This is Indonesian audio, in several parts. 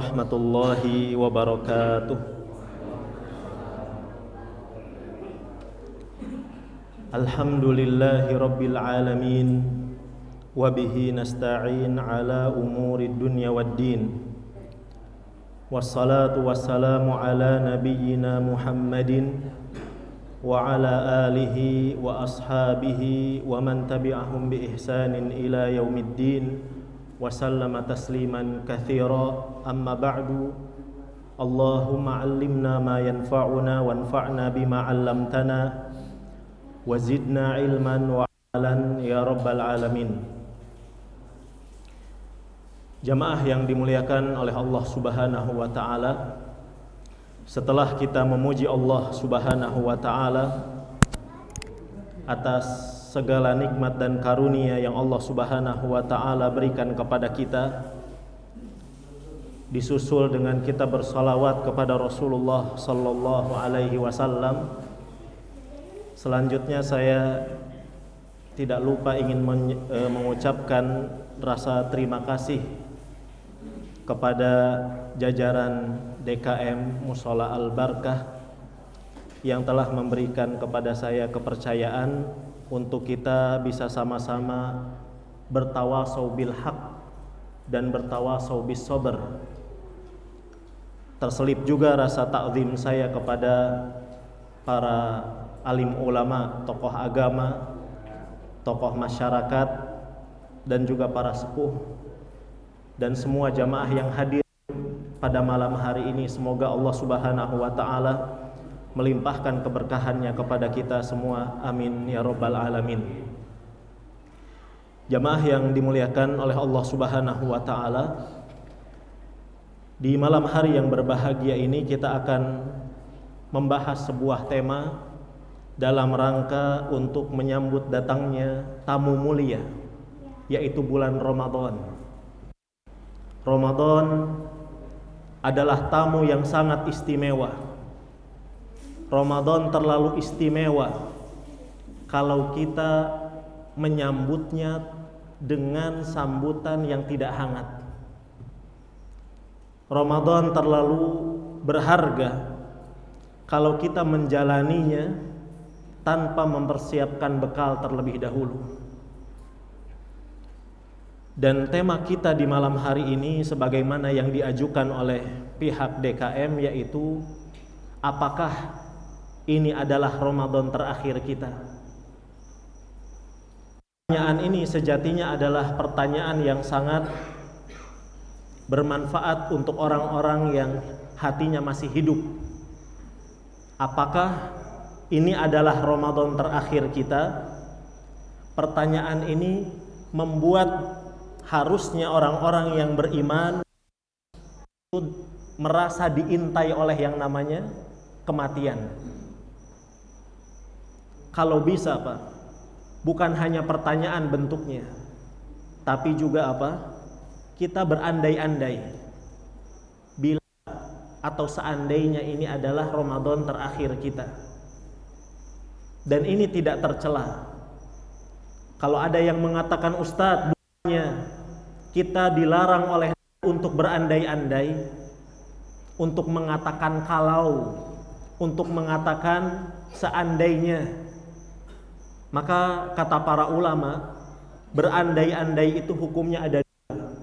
warahmatullahi wabarakatuh. Alhamdulillahi rabbil alamin, wabihi nasta'in ala umurid dunya waddin. Wassalatu wassalamu ala nabiyyina Muhammadin wa ala alihi wa ashabihi wa man tabi'ahum bi ihsanin ila yaumiddin wa sallama tasliman katsira. Amma ba'du. Allahumma 'allimna ma yanfa'una wanfa'na bima 'allamtana wa zidna ilman wa amalan ya rabbal alamin. Jamaah yang dimuliakan oleh Allah Subhanahu wa taala, setelah kita memuji Allah Subhanahu wa taala atas segala nikmat dan karunia yang Allah Subhanahu wa taala berikan kepada kita, disusul dengan kita bersalawat kepada Rasulullah sallallahu alaihi wasallam. Selanjutnya saya tidak lupa ingin mengucapkan rasa terima kasih kepada jajaran DKM Mushola Al-Barkah yang telah memberikan kepada saya kepercayaan untuk kita bisa sama-sama bertawasau bil haq dan bertawasau bis sabr. Terselip juga rasa ta'zim saya kepada para alim ulama, tokoh agama, tokoh masyarakat, dan juga para sepuh dan semua jamaah yang hadir pada malam hari ini. Semoga Allah Subhanahu wa taala melimpahkan keberkahannya kepada kita semua, amin ya rabbal alamin. Jamaah yang dimuliakan oleh Allah Subhanahu wa taala, di malam hari yang berbahagia ini kita akan membahas sebuah tema dalam rangka untuk menyambut datangnya tamu mulia, yaitu bulan Ramadan. Ramadan adalah tamu yang sangat istimewa. Ramadan terlalu istimewa kalau kita menyambutnya dengan sambutan yang tidak hangat. Ramadan terlalu berharga kalau kita menjalaninya tanpa mempersiapkan bekal terlebih dahulu. Dan tema kita di malam hari ini sebagaimana yang diajukan oleh pihak DKM, yaitu apakah ini adalah Ramadan terakhir kita? Pertanyaan ini sejatinya adalah pertanyaan yang sangat bermanfaat untuk orang-orang yang hatinya masih hidup. Apakah ini adalah Ramadan terakhir kita? Pertanyaan ini membuat harusnya orang-orang yang beriman merasa diintai oleh yang namanya kematian. Kalau bisa, Pak, bukan hanya pertanyaan bentuknya, tapi juga kita berandai-andai bila atau seandainya ini adalah Ramadan terakhir kita. Dan ini tidak tercela. Kalau ada yang mengatakan, Ustadz, bukannya kita dilarang oleh untuk berandai-andai, untuk mengatakan kalau, untuk mengatakan seandainya. Maka kata para ulama, berandai-andai itu hukumnya ada dua.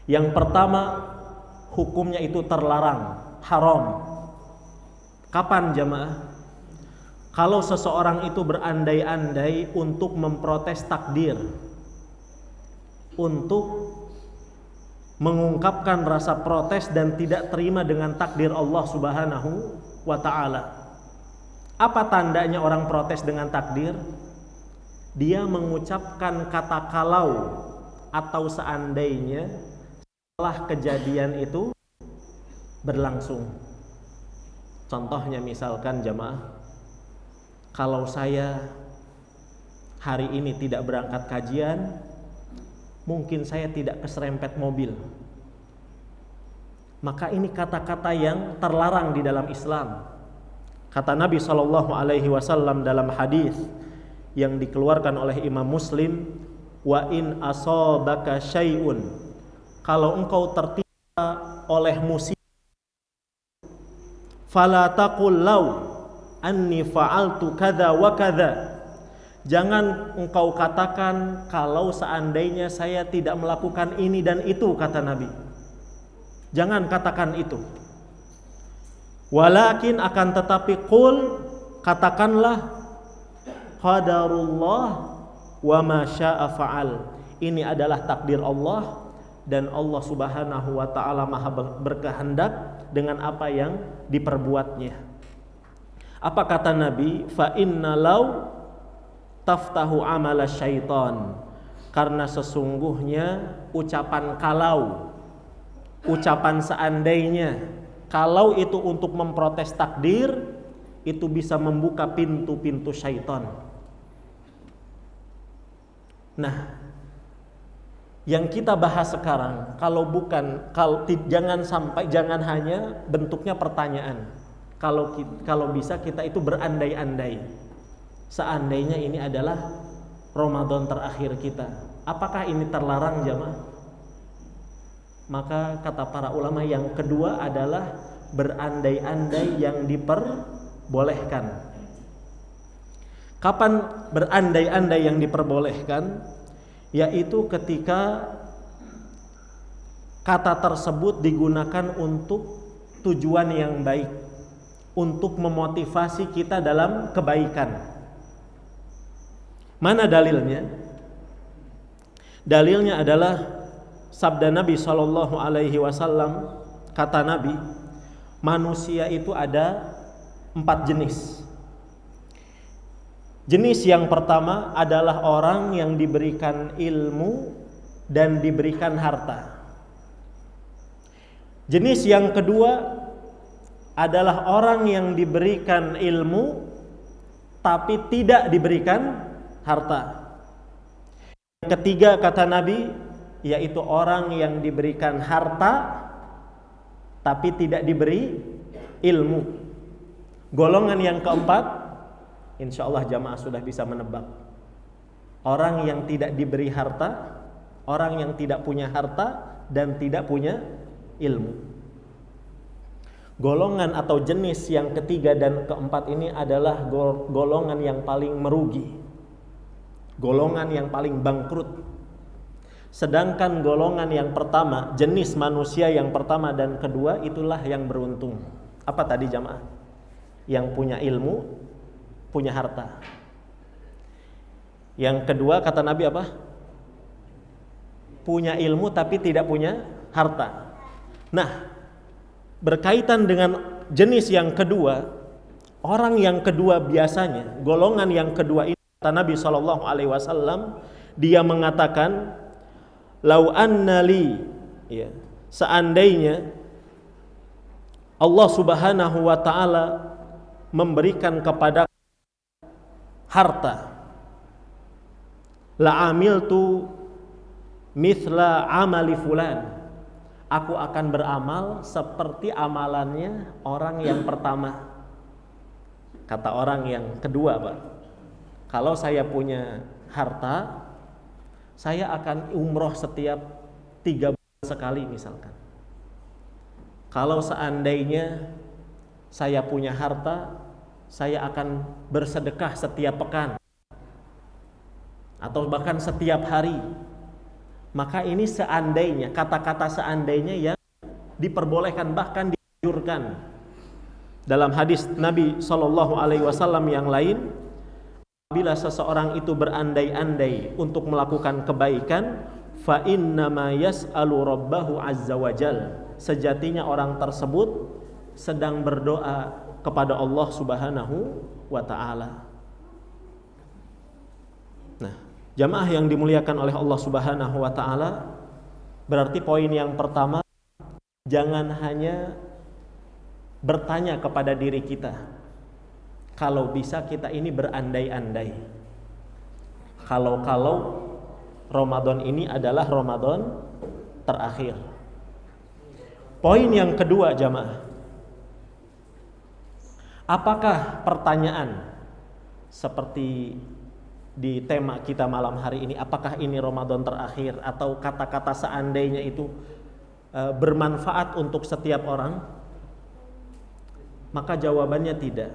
Yang pertama, hukumnya itu terlarang, haram. Kapan jamaah? Kalau seseorang itu berandai-andai untuk memprotes takdir, untuk mengungkapkan rasa protes dan tidak terima dengan takdir Allah Subhanahu wa taala. Apa tandanya orang protes dengan takdir? Dia mengucapkan kata kalau atau seandainya setelah kejadian itu berlangsung. Contohnya misalkan jamaah, kalau saya hari ini tidak berangkat kajian, mungkin saya tidak keserempet mobil. Maka ini kata-kata yang terlarang di dalam Islam. Kata Nabi SAW dalam hadis yang dikeluarkan oleh Imam Muslim, wa in asabaka syai'un, kalau engkau tertimpa oleh musibah, fala taqul law anni fa'altu kadza wa kadza. Jangan engkau katakan kalau seandainya saya tidak melakukan ini dan itu, kata Nabi. Jangan katakan itu. Walakin akan tetapi qul, katakanlah qadarullah wa ma syaa fa'al. Ini adalah takdir Allah dan Allah Subhanahu wa taala Maha berkehendak dengan apa yang diperbuatnya. Apa kata Nabi? Fa inna law taftahu amala syaitan. Karena sesungguhnya ucapan kalau, ucapan seandainya, kalau itu untuk memprotes takdir, itu bisa membuka pintu-pintu syaitan. Nah, yang kita bahas sekarang, jangan hanya bentuknya pertanyaan. Kalau bisa kita itu berandai-andai. Seandainya ini adalah Ramadan terakhir kita, apakah ini terlarang jamaah? Maka kata para ulama yang kedua adalah berandai-andai yang diperbolehkan. Kapan berandai-andai yang diperbolehkan? Yaitu ketika kata tersebut digunakan untuk tujuan yang baik, untuk memotivasi kita dalam kebaikan. Mana dalilnya? Dalilnya adalah sabda Nabi Shallallahu Alaihi Wasallam. Kata Nabi, manusia itu ada 4 jenis. Jenis yang pertama adalah orang yang diberikan ilmu dan diberikan harta. Jenis yang kedua adalah orang yang diberikan ilmu tapi tidak diberikan harta. Yang ketiga kata Nabi, yaitu orang yang diberikan harta tapi tidak diberi ilmu. Golongan yang keempat, insya Allah jamaah sudah bisa menebak. Orang yang tidak diberi harta, orang yang tidak punya harta dan tidak punya ilmu. Golongan atau jenis yang ketiga dan keempat ini adalah golongan yang paling merugi, golongan yang paling bangkrut. Sedangkan golongan yang pertama, jenis manusia yang pertama dan kedua, itulah yang beruntung. Apa tadi jamaah? Yang punya ilmu, punya harta. Yang kedua kata Nabi apa? Punya ilmu tapi tidak punya harta. Nah, berkaitan dengan jenis yang kedua, orang yang kedua biasanya, golongan yang kedua ini, kata Nabi SAW, dia mengatakan, lau anna li, ya, seandainya Allah Subhanahu wa taala memberikan kepada harta, la amiltu mithla amali fulan, aku akan beramal seperti amalannya orang yang pertama. Kata orang yang kedua, Pak, kalau saya punya harta, saya akan umroh setiap 3 bulan sekali misalkan. Kalau seandainya saya punya harta, saya akan bersedekah setiap pekan atau bahkan setiap hari. Maka ini seandainya, kata-kata seandainya yang diperbolehkan, bahkan dianjurkan. Dalam hadis Nabi SAW yang lain, apabila seseorang itu berandai-andai untuk melakukan kebaikan, fa innama yas'alu rabbahu azza wajal, sejatinya orang tersebut sedang berdoa kepada Allah Subhanahu wa taala. Nah, jamaah yang dimuliakan oleh Allah Subhanahu wa taala, berarti poin yang pertama, jangan hanya bertanya kepada diri kita. Kalau bisa kita ini berandai-andai. Kalau Ramadan ini adalah Ramadan terakhir. Poin yang kedua jamaah, apakah pertanyaan seperti di tema kita malam hari ini, apakah ini Ramadan terakhir, atau kata-kata seandainya itu bermanfaat untuk setiap orang? Maka jawabannya tidak.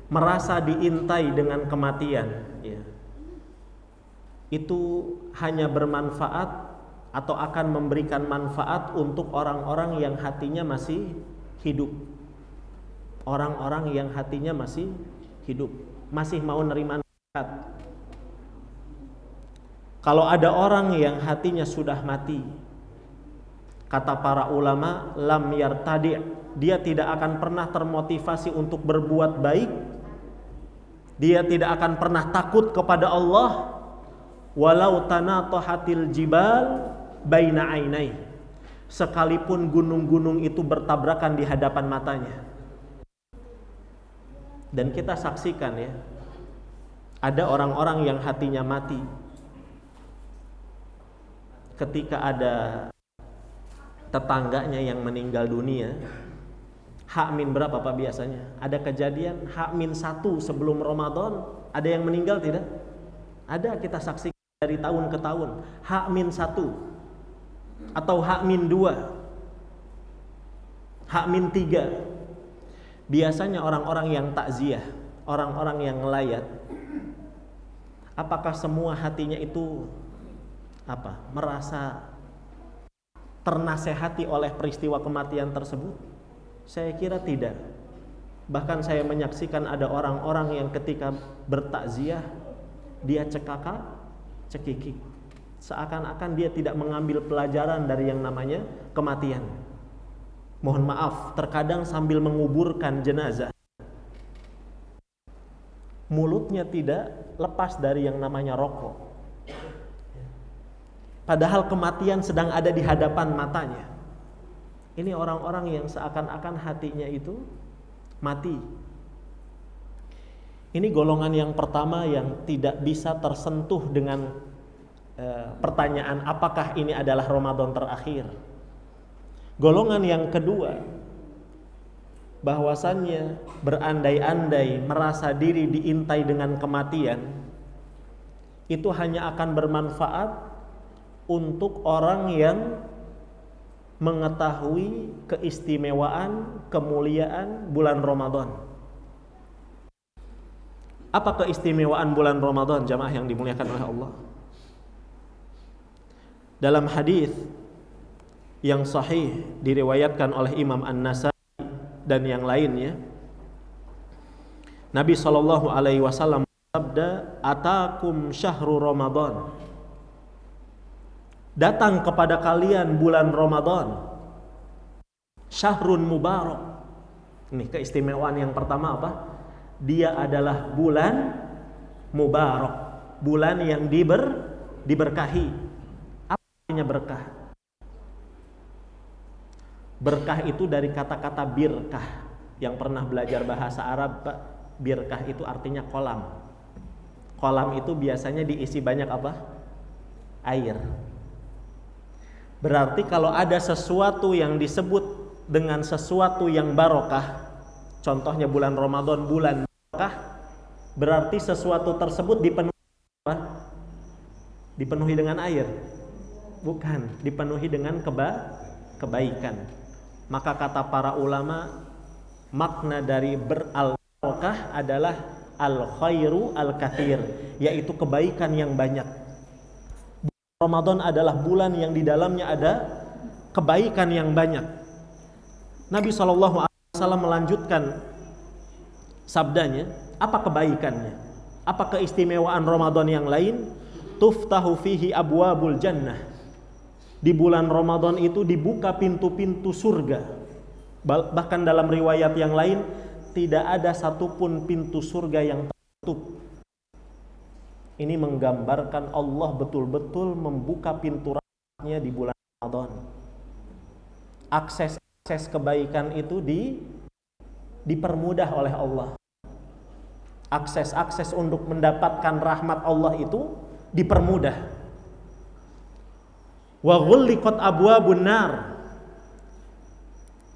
Merasa diintai dengan kematian, ya, itu hanya bermanfaat atau akan memberikan manfaat untuk orang-orang yang hatinya masih hidup. Orang-orang yang hatinya masih hidup, masih mau nerima nasihat. Kalau ada orang yang hatinya sudah mati, kata para ulama, lam yartadi, dia tidak akan pernah termotivasi untuk berbuat baik. Dia tidak akan pernah takut kepada Allah. Walau tanatahatil jibal baina ainai, sekalipun gunung-gunung itu bertabrakan di hadapan matanya. Dan kita saksikan, ya, ada orang-orang yang hatinya mati ketika ada tetangganya yang meninggal dunia. H-min berapa Pak biasanya? Ada kejadian H-1 sebelum Ramadan, ada yang meninggal tidak? Ada, kita saksikan dari tahun ke tahun. H-1 atau H-2, H-3. Biasanya orang-orang yang takziah, orang-orang yang ngelayat, apakah semua hatinya itu merasa ternasehati oleh peristiwa kematian tersebut? Saya kira tidak. Bahkan saya menyaksikan ada orang-orang yang ketika bertakziah dia cekikik, seakan-akan dia tidak mengambil pelajaran dari yang namanya kematian. Mohon maaf, terkadang sambil menguburkan jenazah, mulutnya tidak lepas dari yang namanya rokok, padahal kematian sedang ada di hadapan matanya. Ini orang-orang yang seakan-akan hatinya itu mati. Ini golongan yang pertama yang tidak bisa tersentuh dengan pertanyaan apakah ini adalah Ramadan terakhir. Golongan yang kedua, bahwasannya berandai-andai merasa diri diintai dengan kematian, itu hanya akan bermanfaat untuk orang yang mengetahui keistimewaan, kemuliaan bulan Ramadan. Apa keistimewaan bulan Ramadan, jamaah yang dimuliakan oleh Allah? Dalam hadis yang sahih diriwayatkan oleh Imam An-Nasai dan yang lainnya, Nabi SAW bersabda, "Atakum syahru Ramadan." Datang kepada kalian bulan Ramadan, syahrun mubarak. Ini keistimewaan yang pertama apa? Dia adalah bulan mubarak, bulan yang diberkahi. Apa artinya berkah? Berkah itu dari kata-kata birkah. Yang pernah belajar bahasa Arab, Pak, birkah itu artinya kolam. Kolam itu biasanya diisi banyak apa? Air. Berarti kalau ada sesuatu yang disebut dengan sesuatu yang barokah, contohnya bulan Ramadan, bulan barokah, berarti sesuatu tersebut dipenuhi dengan air? Bukan, dipenuhi dengan kebaikan. Maka kata para ulama, makna dari barokah adalah al-khairu al-kathir, yaitu kebaikan yang banyak. Ramadan adalah bulan yang di dalamnya ada kebaikan yang banyak. Nabi SAW melanjutkan sabdanya, apa kebaikannya? Apa keistimewaan Ramadan yang lain? Tuftahu fihi abwabul jannah. Di bulan Ramadan itu dibuka pintu-pintu surga. Bahkan dalam riwayat yang lain, tidak ada satupun pintu surga yang tertutup. Ini menggambarkan Allah betul-betul membuka pintu rahmatnya di bulan Ramadan. Akses kebaikan itu dipermudah oleh Allah. Akses untuk mendapatkan rahmat Allah itu dipermudah. Wa ghulliqat abwabun nar,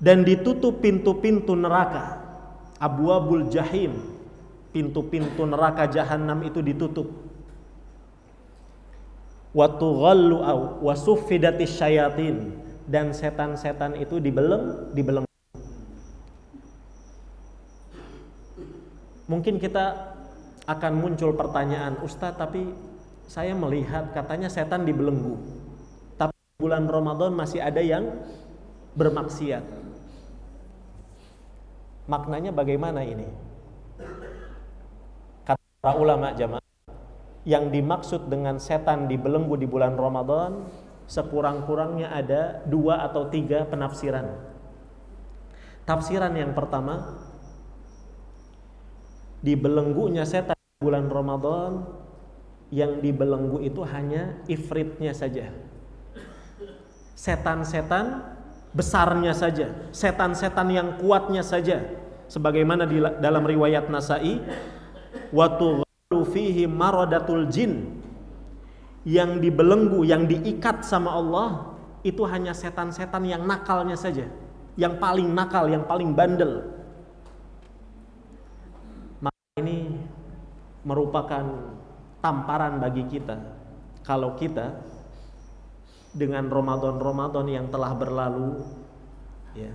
dan ditutup pintu-pintu neraka. Abwabul jahim, pintu-pintu neraka jahanam itu ditutup. Wa tughallu wa suffidatis syayatin, dan setan-setan itu dibelenggu. Mungkin kita akan muncul pertanyaan, Ustaz, tapi saya melihat katanya setan dibelenggu, tapi bulan Ramadan masih ada yang bermaksiat. Maknanya bagaimana ini? Kata para ulama jamaah, yang dimaksud dengan setan dibelenggu di bulan Ramadan sekurang-kurangnya ada 2 atau 3 penafsiran. Tafsiran yang pertama, dibelenggunya setan di bulan Ramadan, yang dibelenggu itu hanya ifritnya saja, setan-setan besarnya saja, setan-setan yang kuatnya saja, sebagaimana dalam riwayat Nasai, wa fihi maradatul jin, yang dibelenggu, yang diikat sama Allah itu hanya setan-setan yang nakalnya saja, yang paling nakal, yang paling bandel. Maka ini merupakan tamparan bagi kita kalau kita dengan Ramadan yang telah berlalu, ya,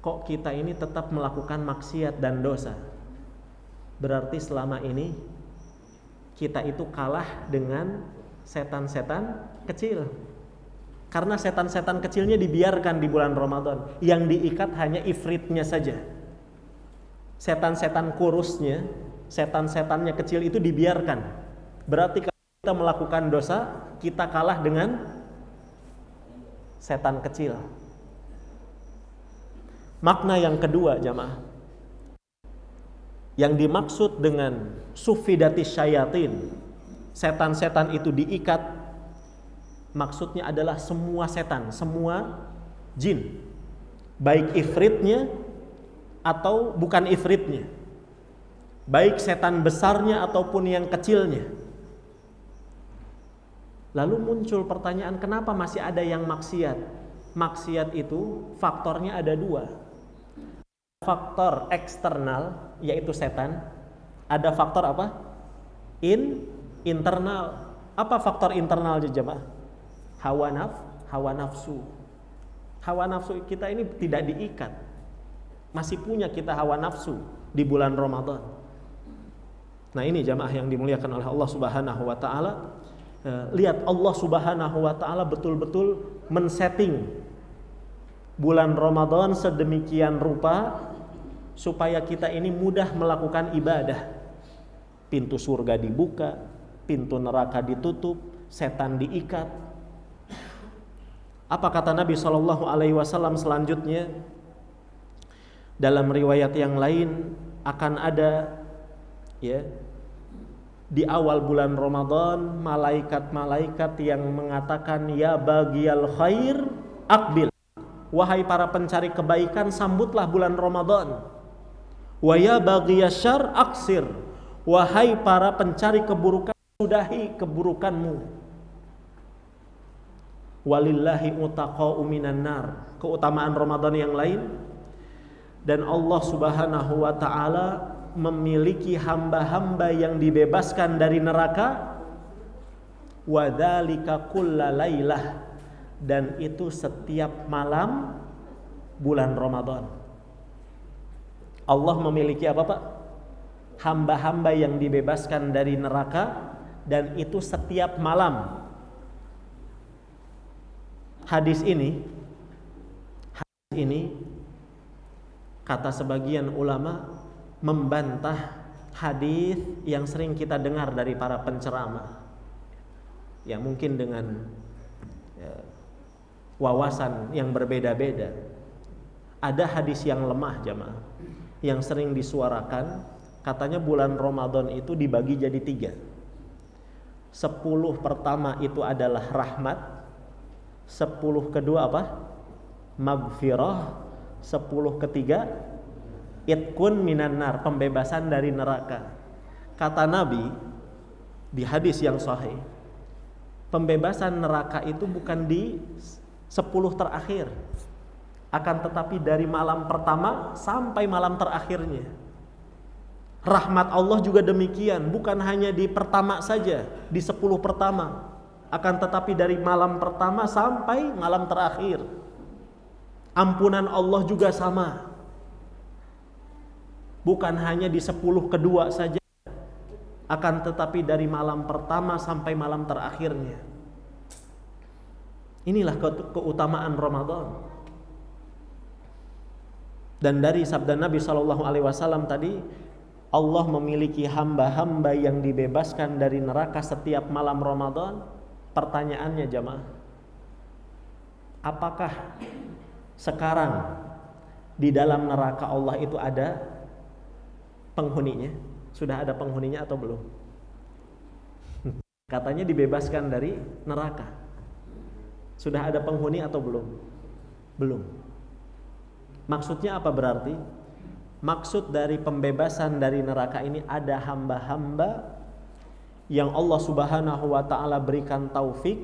kok kita ini tetap melakukan maksiat dan dosa. Berarti selama ini kita itu kalah dengan setan-setan kecil. Karena setan-setan kecilnya dibiarkan di bulan Ramadan, yang diikat hanya ifritnya saja. Setan-setan kurusnya, setan-setannya kecil itu dibiarkan. Berarti kalau kita melakukan dosa, kita kalah dengan setan kecil. Makna yang kedua jamaah, yang dimaksud dengan sufidatis syayatin, setan-setan itu diikat, maksudnya adalah semua setan, semua jin, baik ifritnya atau bukan ifritnya, baik setan besarnya ataupun yang kecilnya. Lalu muncul pertanyaan, kenapa masih ada yang maksiat? Maksiat itu faktornya ada 2. Faktor eksternal, yaitu setan. Ada faktor apa? Internal. Apa faktor internal jemaah? Hawa nafsu. Hawa nafsu kita ini tidak diikat. Masih punya kita hawa nafsu di bulan Ramadan. Nah ini jemaah yang dimuliakan oleh Allah Subhanahu wa taala. Lihat, Allah Subhanahu wa taala betul-betul men-setting bulan Ramadan sedemikian rupa supaya kita ini mudah melakukan ibadah. Pintu surga dibuka, pintu neraka ditutup, setan diikat. Apa kata Nabi SAW selanjutnya? Dalam riwayat yang lain akan ada, ya, di awal bulan Ramadan malaikat-malaikat yang mengatakan, ya bagiyal khair aqbil, wahai para pencari kebaikan, sambutlah bulan Ramadan. Wa ya baghiyasyarr aksir, wahai para pencari keburukan, sudahi keburukanmu. Walillahi utaqa'u minan nar, keutamaan Ramadan yang lain. Dan Allah Subhanahu wa taala memiliki hamba-hamba yang dibebaskan dari neraka. Wa dzalika kullalailah, dan itu setiap malam bulan Ramadan. Allah memiliki apa Pak? Hamba-hamba yang dibebaskan dari neraka, dan itu setiap malam. Hadis ini kata sebagian ulama membantah hadis yang sering kita dengar dari para penceramah, ya mungkin dengan wawasan yang berbeda-beda. Ada hadis yang lemah jamaah, yang sering disuarakan, katanya bulan Ramadan itu dibagi jadi 3. 10 pertama itu adalah rahmat, 10 kedua apa? Maghfirah, 10 ketiga itqun minan nar, pembebasan dari neraka. Kata Nabi di hadis yang sahih, pembebasan neraka itu bukan di 10 terakhir, akan tetapi dari malam pertama sampai malam terakhirnya. Rahmat Allah juga demikian, bukan hanya di pertama saja, di 10 pertama. Akan tetapi dari malam pertama sampai malam terakhir, ampunan Allah juga sama. Bukan hanya di 10 kedua saja, akan tetapi dari malam pertama sampai malam terakhirnya. Inilah keutamaan Ramadan. Dan dari sabda Nabi SAW tadi, Allah memiliki hamba-hamba yang dibebaskan dari neraka setiap malam Ramadan. Pertanyaannya jamaah, apakah sekarang di dalam neraka Allah itu ada penghuninya? Sudah ada penghuninya atau belum? Katanya dibebaskan dari neraka. Sudah ada penghuni atau belum? Belum. Maksudnya apa berarti? Maksud dari pembebasan dari neraka ini ada hamba-hamba yang Allah Subhanahu wa ta'ala berikan taufik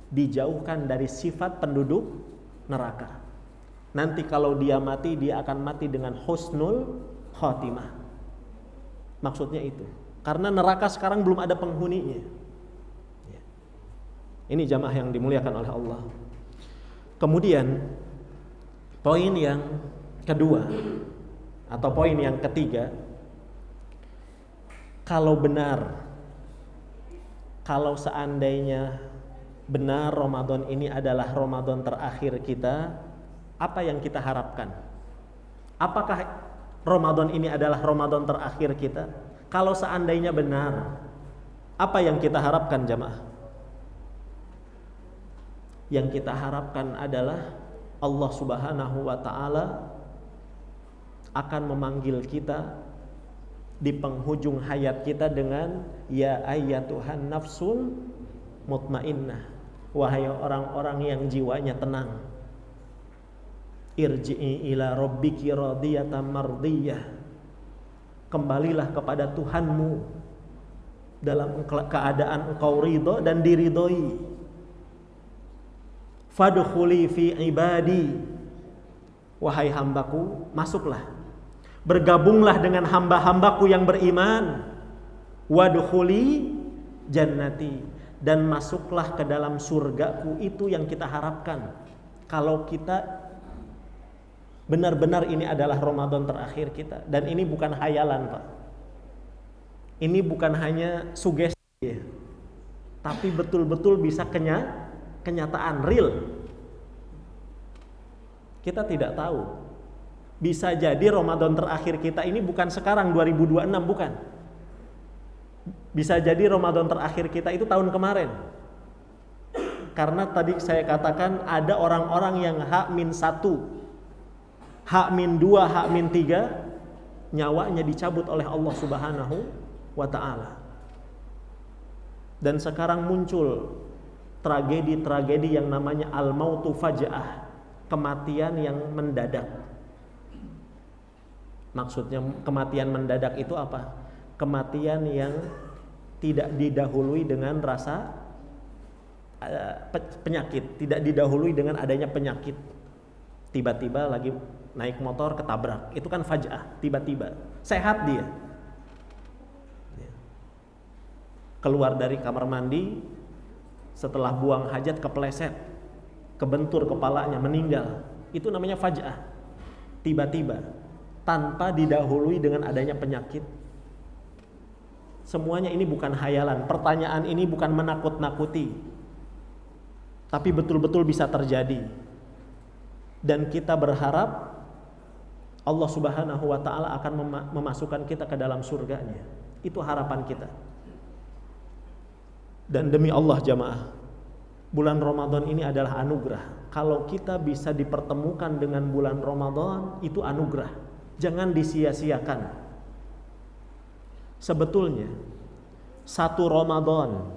dijauhkan dari sifat penduduk neraka. Nanti kalau dia mati, dia akan mati dengan husnul khotimah. Maksudnya itu. Karena neraka sekarang belum ada penghuninya. Ini jamaah yang dimuliakan oleh Allah. Kemudian poin yang kedua atau poin yang ketiga, kalau seandainya benar Ramadan ini adalah Ramadan terakhir kita, apa yang kita harapkan? Apakah Ramadan ini adalah Ramadan terakhir kita? Kalau seandainya benar, apa yang kita harapkan jamaah? Yang kita harapkan adalah Allah Subhanahu wa ta'ala akan memanggil kita di penghujung hayat kita dengan ya ayyatuhan nafsul mutmainnah, wahai orang-orang yang jiwanya tenang, irji'i ila rabbiki radiyatan mardiyah, kembalilah kepada Tuhanmu dalam keadaan engkau ridho dan diridhoi. Fadkhuli fi ibadi, wahai hambaku, masuklah, bergabunglah dengan hamba-hambaku yang beriman. Wadkhuli jannati, dan masuklah ke dalam surgaku. Itu yang kita harapkan. Kalau kita benar-benar ini adalah Ramadan terakhir kita. Dan ini bukan hayalan, Pak. Ini bukan hanya sugesti, tapi betul-betul bisa kenyataan real. Kita tidak tahu. Bisa jadi Ramadan terakhir kita ini bukan sekarang 2026, bukan. Bisa jadi Ramadan terakhir kita itu tahun kemarin. Karena tadi saya katakan ada orang-orang yang H-1, H-2, H-3 nyawanya dicabut oleh Allah Subhanahu wa ta'ala. Dan sekarang muncul tragedi-tragedi yang namanya al-mautu faja'ah, kematian yang mendadak. Maksudnya kematian mendadak itu apa? Kematian yang tidak didahului dengan rasa penyakit, tidak didahului dengan adanya penyakit. Tiba-tiba lagi naik motor ketabrak, itu kan faja'ah, tiba-tiba. Sehat dia, keluar dari kamar mandi, setelah buang hajat kepleset, kebentur kepalanya, meninggal. Itu namanya faja'ah, tiba-tiba, tanpa didahului dengan adanya penyakit. Semuanya ini bukan hayalan. Pertanyaan ini bukan menakut-nakuti, tapi betul-betul bisa terjadi. Dan kita berharap Allah Subhanahu wa ta'ala akan memasukkan kita ke dalam surganya. Itu harapan kita. Dan demi Allah jamaah, bulan Ramadan ini adalah anugerah. Kalau kita bisa dipertemukan dengan bulan Ramadan, itu anugerah. Jangan disia-siakan. Sebetulnya 1 Ramadan,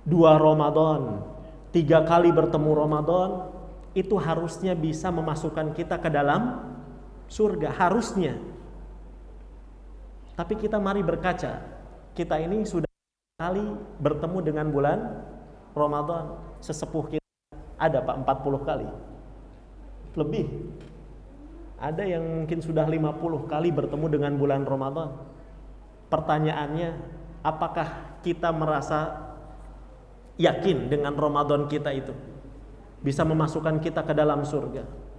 2 Ramadan, 3 kali bertemu Ramadan, itu harusnya bisa memasukkan kita ke dalam surga, harusnya. Tapi kita mari berkaca, kita ini sudah kali bertemu dengan bulan Ramadan. Sesepuh kita ada Pak 40 kali lebih. Ada yang mungkin sudah 50 kali bertemu dengan bulan Ramadan. Pertanyaannya, apakah kita merasa yakin dengan Ramadan kita itu bisa memasukkan kita ke dalam surga.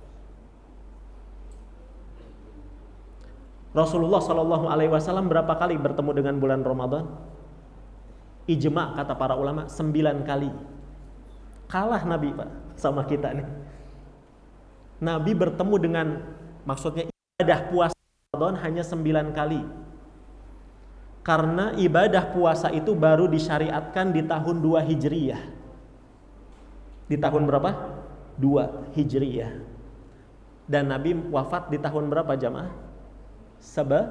Rasulullah Shallallahu Alaihi Wasallam berapa kali bertemu dengan bulan Ramadan? Ijma kata para ulama 9 kali. Kalah Nabi Pak sama kita nih. Nabi bertemu dengan, maksudnya ibadah puasa Ramadan hanya 9 kali. Karena ibadah puasa itu baru disyariatkan di tahun 2 Hijriyah. Di tahun berapa? 2 Hijriyah. Dan Nabi wafat di tahun berapa jamaah? 11.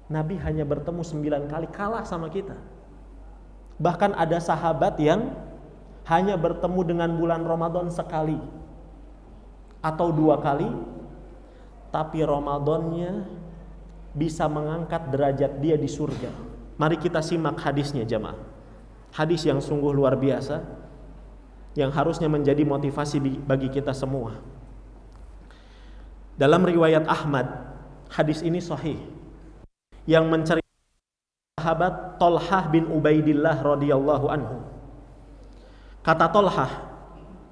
Nabi hanya bertemu 9 kali, kalah sama kita. Bahkan ada sahabat yang hanya bertemu dengan bulan Ramadan sekali atau 2 kali, tapi Ramadannya bisa mengangkat derajat dia di surga. Mari kita simak hadisnya jamaah. Hadis yang sungguh luar biasa, yang harusnya menjadi motivasi bagi kita semua. Dalam riwayat Ahmad, hadis ini sahih, yang menceritakan sahabat Thalhah bin Ubaidillah radhiyallahu anhu. Kata Thalhah,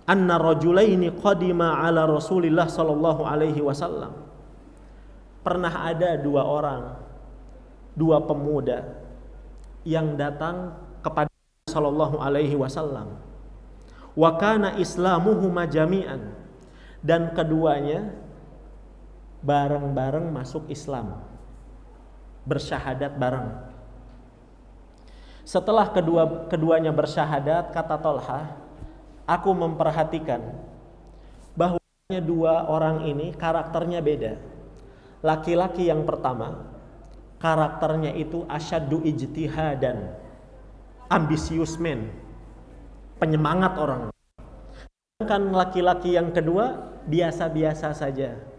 anna rajulaini qadima ala Rasulillah sallallahu alaihi wasallam. Pernah ada 2 orang, 2 pemuda yang datang kepada sallallahu alaihi wasallam. Wa kana islamuhuma jami'an, dan keduanya bareng-bareng masuk Islam, bersyahadat bareng. Setelah keduanya bersyahadat, kata Thalhah, aku memperhatikan bahwa 2 orang ini karakternya beda. Laki-laki yang pertama karakternya itu asyaddu ijtihadan, ambisius man, penyemangat orang. Sedangkan laki-laki yang kedua biasa-biasa saja.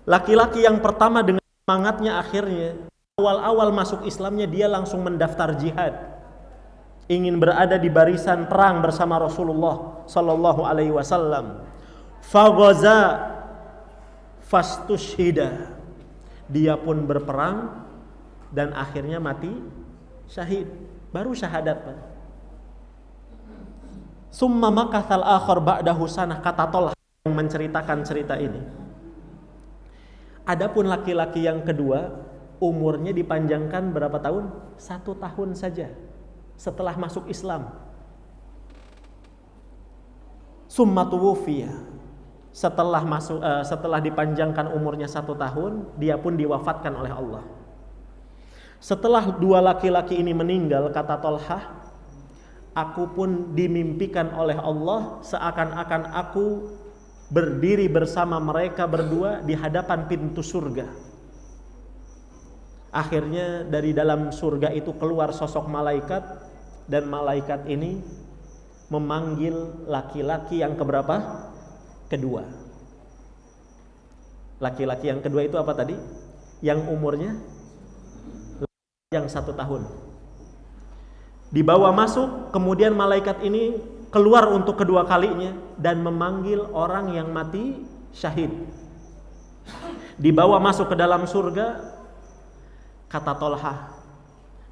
Laki-laki yang pertama dengan semangatnya, akhirnya awal-awal masuk Islamnya dia langsung mendaftar jihad, ingin berada di barisan perang bersama Rasulullah sallallahu alaihi wasallam. Faghaza fastushhida, dia pun berperang dan akhirnya mati syahid, baru syahadat Pak. Summa makathal akhar ba'dahu sanah, kata Thalhah yang menceritakan cerita ini. Adapun laki-laki yang kedua, umurnya dipanjangkan berapa tahun? 1 tahun saja setelah masuk Islam. Summa tuwufiya, setelah dipanjangkan umurnya 1 tahun, dia pun diwafatkan oleh Allah. Setelah 2 laki-laki ini meninggal, kata Thalhah, aku pun dimimpikan oleh Allah seakan-akan aku berdiri bersama mereka berdua di hadapan pintu surga. Akhirnya dari dalam surga itu keluar sosok malaikat, dan malaikat ini memanggil laki-laki yang keberapa? Kedua. Laki-laki yang kedua itu apa tadi? Yang umurnya yang 1 tahun. Dibawa masuk, kemudian malaikat ini keluar untuk kedua kalinya dan memanggil orang yang mati syahid. Dibawa masuk ke dalam surga. Kata Thalhah,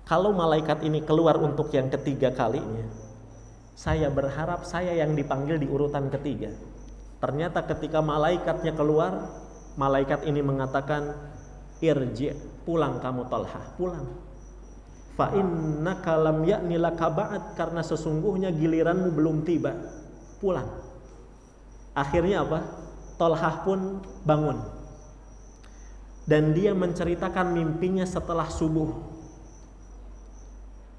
kalau malaikat ini keluar untuk yang ketiga kalinya, saya berharap saya yang dipanggil di urutan ketiga. Ternyata ketika malaikatnya keluar, malaikat ini mengatakan, irji, pulang kamu Thalhah, pulang. Fa innaka lam ya'ni laka ba'd, karena sesungguhnya giliranmu belum tiba, pulang. Akhirnya apa? Thalhah pun bangun, dan dia menceritakan mimpinya setelah subuh.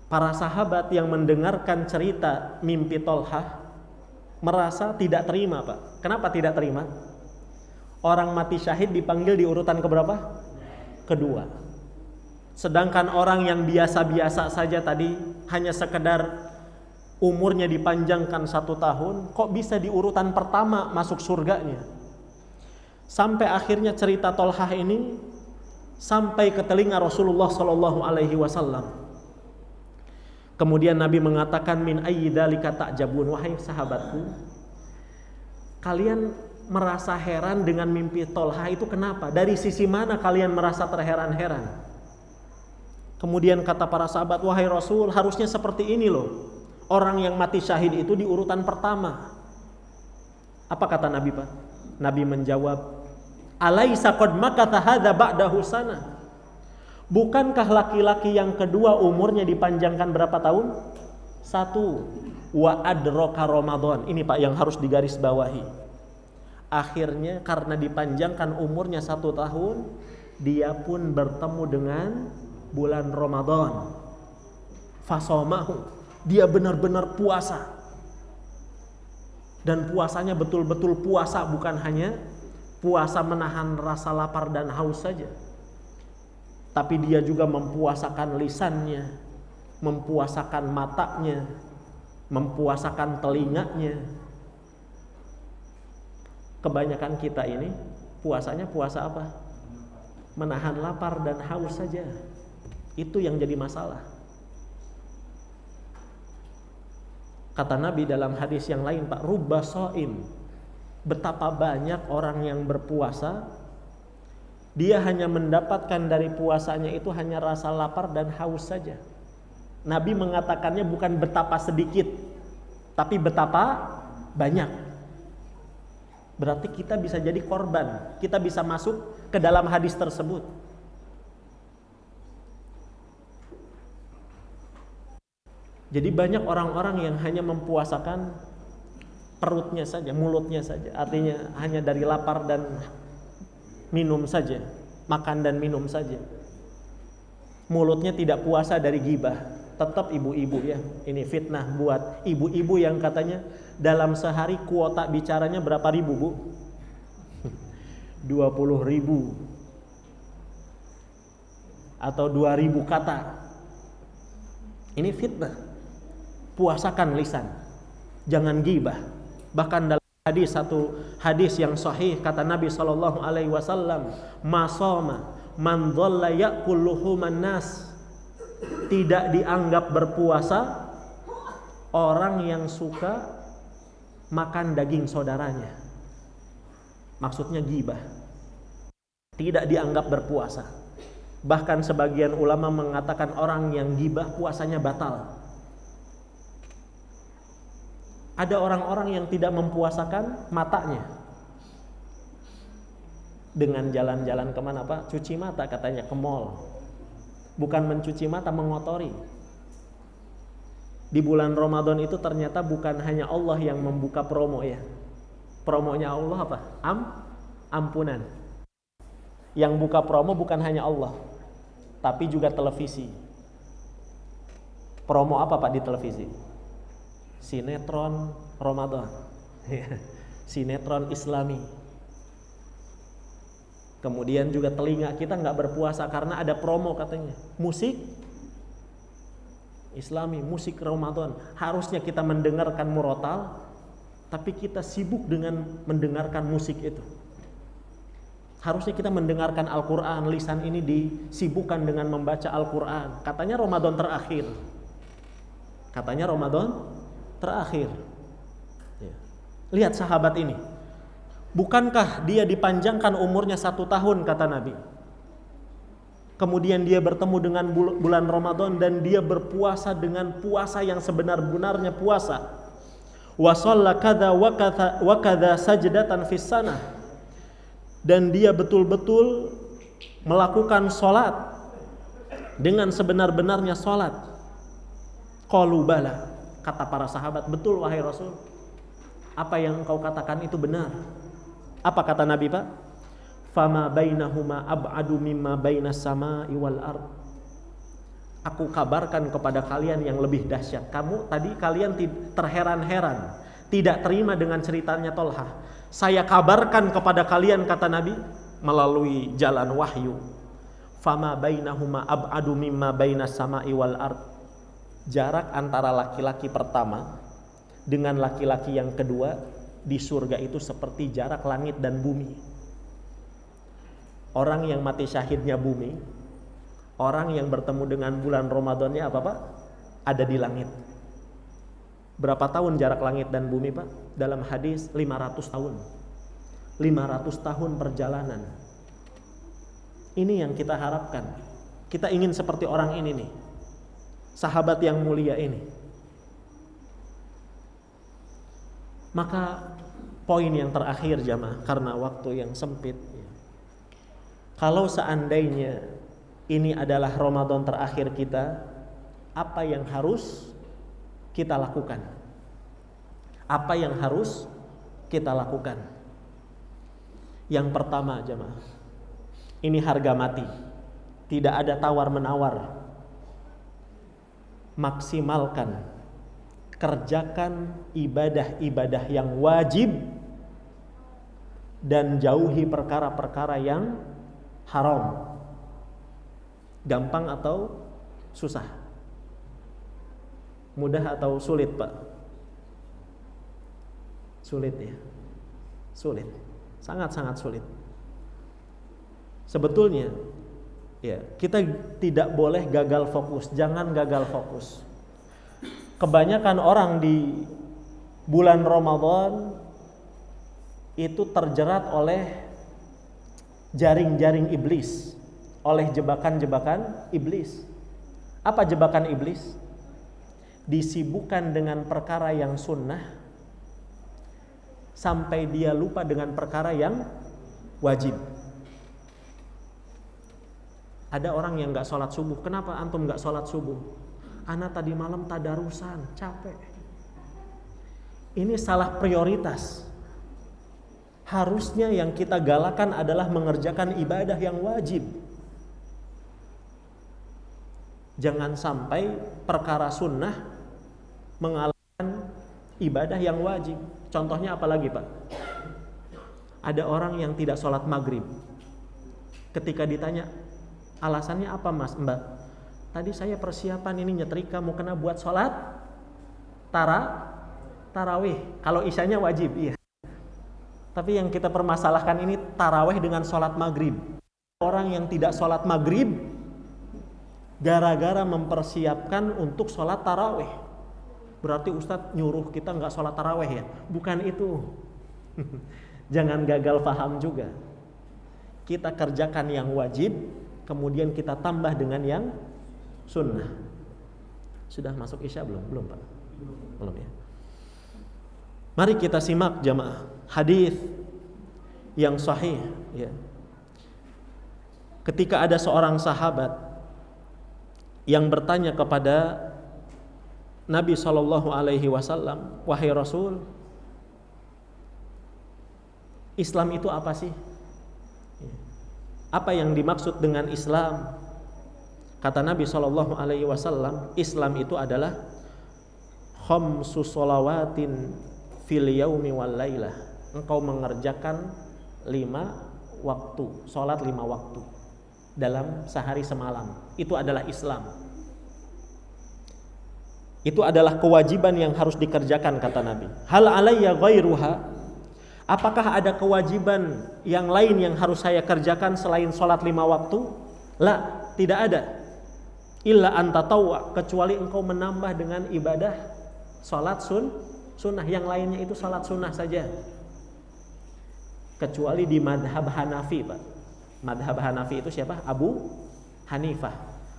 Para sahabat yang mendengarkan cerita mimpi Thalhah merasa tidak terima Pak. Kenapa tidak terima? Orang mati syahid dipanggil di urutan keberapa? Kedua. Sedangkan orang yang biasa-biasa saja tadi, hanya sekedar umurnya dipanjangkan 1 tahun, kok bisa di urutan pertama masuk surganya? Sampai akhirnya cerita Thalhah ini sampai ke telinga Rasulullah sallallahu alaihi wasallam. Kemudian Nabi mengatakan, min ayyi dzalika ta'jabun, wahai sahabatku, kalian merasa heran dengan mimpi Thalhah itu kenapa? Dari sisi mana kalian merasa terheran-heran? Kemudian kata para sahabat, wahai Rasul, harusnya seperti ini loh. Orang yang mati syahid itu di urutan pertama. Apa kata Nabi, Pak? Nabi menjawab, alaisa qad makatha hadza ba'dahu sana. Bukankah laki-laki yang kedua umurnya dipanjangkan berapa tahun? 1. Wa adraka Ramadan. Ini Pak yang harus digarisbawahi. Akhirnya karena dipanjangkan umurnya 1 tahun, dia pun bertemu dengan bulan Ramadan. Fasomahu. Dia benar-benar puasa. Dan puasanya betul-betul puasa, bukan hanya puasa menahan rasa lapar dan haus saja. Tapi dia juga mempuasakan lisannya, mempuasakan matanya, mempuasakan telinganya. Kebanyakan kita ini puasanya puasa apa? Menahan lapar dan haus saja. Itu yang jadi masalah. Kata Nabi dalam hadis yang lain, Pak, rubba shaim. Betapa banyak orang yang berpuasa, dia hanya mendapatkan dari puasanya itu hanya rasa lapar dan haus saja. Nabi mengatakannya bukan betapa sedikit, tapi betapa banyak. Berarti kita bisa jadi korban, kita bisa masuk ke dalam hadis tersebut. Jadi banyak orang-orang yang hanya mempuasakan perutnya saja, mulutnya saja. Artinya hanya dari lapar dan minum saja, makan dan minum saja. Mulutnya tidak puasa dari ghibah. Tetap ibu-ibu ya. Ini fitnah buat ibu-ibu yang katanya dalam sehari kuota bicaranya berapa ribu, Bu? 20.000 atau 2.000 kata. Ini fitnah. Puasakan lisan, jangan ghibah. Bahkan dalam satu hadis yang sahih kata Nabi SAW, masoma man dhalla ya'kul luhuman nas. Tidak dianggap berpuasa orang yang suka makan daging saudaranya. Maksudnya ghibah. Tidak dianggap berpuasa. Bahkan sebagian ulama mengatakan orang yang ghibah puasanya batal. Ada orang-orang yang tidak mempuasakan matanya dengan jalan-jalan kemana, Pak? Cuci mata katanya, ke mall. Bukan mencuci mata, mengotori. Di bulan Ramadan itu ternyata bukan hanya Allah yang membuka promo ya. Promonya Allah apa? Ampunan. Yang buka promo bukan hanya Allah, tapi juga televisi. Promo apa, Pak, di televisi? Sinetron Ramadan, sinetron Islami. Kemudian juga telinga kita nggak berpuasa karena ada promo katanya, musik Islami, musik Ramadan. Harusnya kita mendengarkan murotal, tapi kita sibuk dengan mendengarkan musik itu. Harusnya kita mendengarkan Al-Quran, lisan ini disibukkan dengan membaca Al-Quran. Katanya Ramadan terakhir. Katanya Ramadan terakhir. Ya. Lihat sahabat ini. Bukankah dia dipanjangkan umurnya 1 tahun kata Nabi. Kemudian dia bertemu dengan bulan Ramadan dan dia berpuasa dengan puasa yang sebenar-benarnya puasa. Wa shalla kadza wa kadza sajdatan fis sanah. Dan dia betul-betul melakukan salat dengan sebenar-benarnya salat. Qalu bala. Kata para sahabat, betul wahai Rasul. Apa yang engkau katakan itu benar. Apa kata Nabi, Pak? Fama bainahuma ab'adu mimma bainas sama'i wal ard. Aku kabarkan kepada kalian yang lebih dahsyat. Kalian terheran-heran, tidak terima dengan ceritanya Tolha. Saya kabarkan kepada kalian, kata Nabi, melalui jalan wahyu. Fama bainahuma ab'adu mimma bainas sama'i wal ard. Jarak antara laki-laki pertama dengan laki-laki yang kedua di surga itu seperti jarak langit dan bumi. Orang yang mati syahidnya bumi, orang yang bertemu dengan bulan Ramadannya apa, Pak? Ada di langit. Berapa tahun jarak langit dan bumi, Pak? Dalam hadis 500 tahun. 500 tahun perjalanan. Ini yang kita harapkan. Kita ingin seperti orang ini nih, sahabat yang mulia ini. Maka poin yang terakhir jamaah, karena waktu yang sempit, kalau seandainya ini adalah Ramadan terakhir kita, apa yang harus kita lakukan? Apa yang harus kita lakukan? Yang pertama jamaah, ini harga mati, tidak ada tawar-menawar. Maksimalkan, kerjakan ibadah-ibadah yang wajib dan jauhi perkara-perkara yang haram. Gampang atau susah? Mudah atau sulit, Pak? Sulit ya. Sulit. Sangat-sangat sulit. Sebetulnya ya, kita tidak boleh gagal fokus, jangan gagal fokus. Kebanyakan orang di bulan Ramadan itu terjerat oleh jaring-jaring iblis, oleh jebakan-jebakan iblis. Apa jebakan iblis? Disibukkan dengan perkara yang sunnah sampai dia lupa dengan perkara yang wajib. Ada orang yang gak sholat subuh. Kenapa antum gak sholat subuh? Ana tadi malam tadarusan, capek. Ini salah prioritas. Harusnya yang kita galakan adalah mengerjakan ibadah yang wajib. Jangan sampai perkara sunnah mengalahkan ibadah yang wajib. Contohnya apa lagi, Pak? Ada orang yang tidak sholat maghrib. Ketika ditanya, alasannya apa mas, mbak? Tadi saya persiapan ini nyetrika mau kena buat sholat tarawih. Kalau isyanya wajib, iya. Tapi yang kita permasalahkan ini tarawih dengan sholat maghrib. Orang yang tidak sholat maghrib gara-gara mempersiapkan untuk sholat tarawih. Berarti Ustadz nyuruh kita nggak sholat tarawih ya? Bukan itu. Jangan gagal paham juga. Kita kerjakan yang wajib, kemudian kita tambah dengan yang sunnah. Sudah masuk isya belum? Belum, Pak? Belum ya. Mari kita simak jamaah hadis yang sahih ya. Ketika ada seorang sahabat yang bertanya kepada Nabi SAW, wahai Rasul, Islam itu apa sih? Apa yang dimaksud dengan Islam? Kata Nabi SAW, Islam itu adalah khamsu sholawatin fil yaumi wal lailah. Engkau mengerjakan 5 waktu, sholat 5 waktu dalam sehari semalam. Itu adalah Islam. Itu adalah kewajiban yang harus dikerjakan, kata Nabi. Hal alayya ghairuha? Apakah ada kewajiban yang lain yang harus saya kerjakan selain sholat 5 waktu? La, tidak ada. Illa anta tawwa, kecuali engkau menambah dengan ibadah sholat sunnah. Yang lainnya itu sholat sunnah saja. Kecuali di madhab Hanafi, Pak. Madhab Hanafi itu siapa? Abu Hanifah.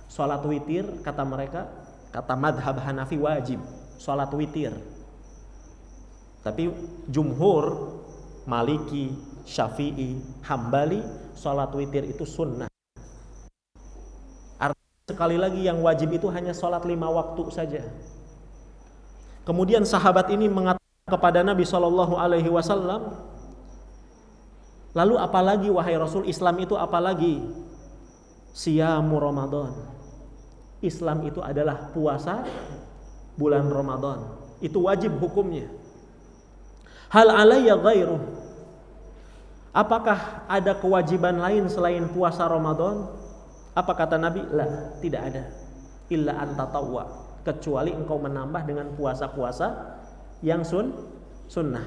Sholat witir, kata mereka, kata madhab Hanafi wajib sholat witir. Tapi jumhur Maliki, Syafi'i, Hambali, sholat witir itu sunnah. Artinya sekali lagi yang wajib itu hanya sholat 5 waktu saja. Kemudian sahabat ini mengatakan kepada Nabi SAW, lalu apalagi wahai Rasul, Islam itu apalagi? Siyamu Ramadan. Islam itu adalah puasa bulan Ramadan. Itu wajib hukumnya. Hal alayya ghairuh? Apakah ada kewajiban lain selain puasa Ramadan? Apa kata Nabi? La, tidak ada. Illa anta tawwa, kecuali engkau menambah dengan puasa-puasa yang sunnah.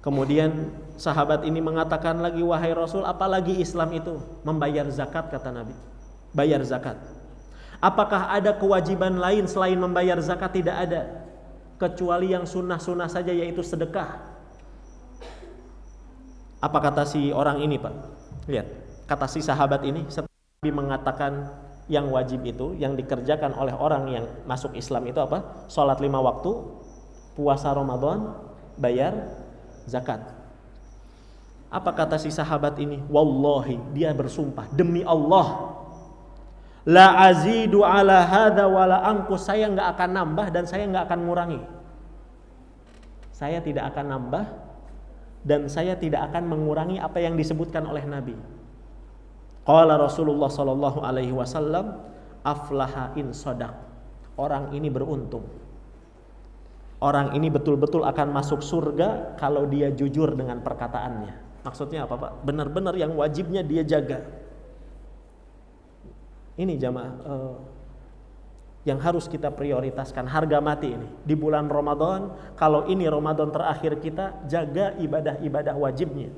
Kemudian sahabat ini mengatakan lagi, wahai Rasul, apalagi Islam itu? Membayar zakat, kata Nabi. Bayar zakat. Apakah ada kewajiban lain selain membayar zakat? Tidak ada, kecuali yang sunnah-sunnah saja, yaitu sedekah. Apa kata si orang ini, Pak? Lihat, kata si sahabat ini, setelah Nabi mengatakan yang wajib itu, yang dikerjakan oleh orang yang masuk Islam itu apa? Sholat 5 waktu, puasa Ramadan, bayar zakat. Apa kata si sahabat ini? Wallahi, dia bersumpah, demi Allah, la azidu ala hadza wala anqus, saya enggak akan nambah dan saya enggak akan ngurangi. Saya tidak akan nambah dan saya tidak akan mengurangi apa yang disebutkan oleh Nabi. Qala Rasulullah sallallahu alaihi wasallam, aflaha in shadaq. Orang ini beruntung. Orang ini betul-betul akan masuk surga kalau dia jujur dengan perkataannya. Maksudnya apa, Pak? Benar-benar yang wajibnya dia jaga. Ini jamaah yang harus kita prioritaskan, harga mati ini. Di bulan Ramadan, kalau ini Ramadan terakhir kita, jaga ibadah-ibadah wajibnya.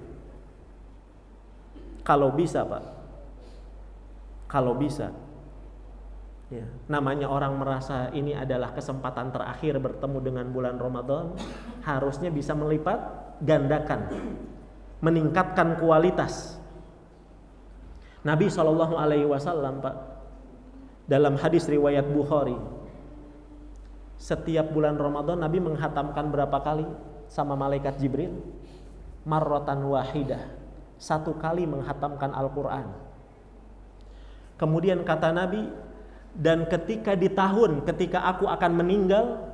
Kalau bisa, Pak. Kalau bisa. Ya, namanya orang merasa ini adalah kesempatan terakhir bertemu dengan bulan Ramadan, harusnya bisa melipat gandakan, meningkatkan kualitas. Nabi SAW, Pak, dalam hadis riwayat Bukhari, setiap bulan Ramadan Nabi menghatamkan berapa kali sama malaikat Jibril? Marratan wahidah, 1 kali menghatamkan Al-Quran. Kemudian kata Nabi, dan ketika ketika aku akan meninggal,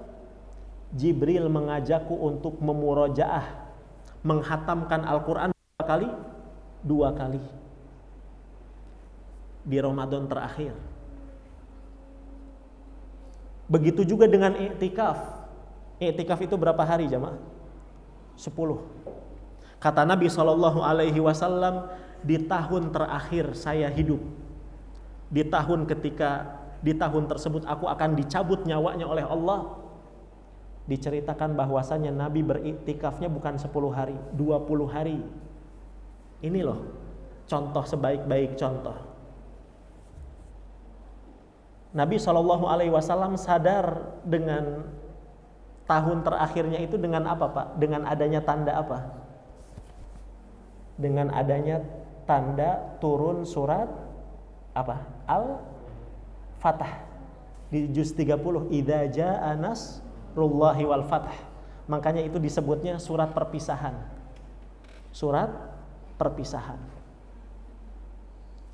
Jibril mengajakku untuk memurojaah, menghatamkan Al-Quran berapa kali? 2 kali di Ramadan terakhir. Begitu juga dengan i'tikaf. I'tikaf itu berapa hari jamaah? 10. Kata Nabi SAW, di tahun terakhir saya hidup, di tahun tersebut aku akan dicabut nyawanya oleh Allah. Diceritakan bahwasanya Nabi beriktikafnya bukan 10 hari, 20 hari. Ini loh contoh sebaik-baik contoh. Nabi SAW sadar dengan tahun terakhirnya itu dengan apa, Pak? Dengan adanya tanda apa? Dengan adanya tanda turun surat apa? Al-Fatah di juz 30, idza jaa nasrullahi wal fath. Makanya itu disebutnya surat perpisahan. Surat perpisahan.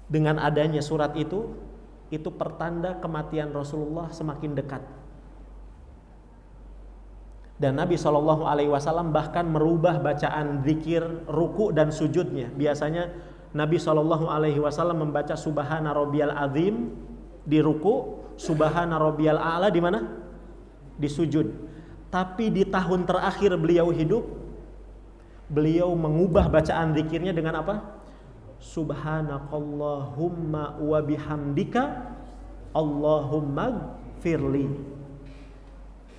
Dengan adanya surat itu pertanda kematian Rasulullah semakin dekat. Dan Nabi SAW bahkan merubah bacaan zikir ruku dan sujudnya. Biasanya Nabi SAW membaca Subhana Rabbiyal Azim di ruku, Subhana Rabbiyal A'la di mana? Di sujud. Tapi di tahun terakhir beliau hidup, beliau mengubah bacaan zikirnya dengan apa? Subhanakallahumma wa bihamdika Allahumma gfirli.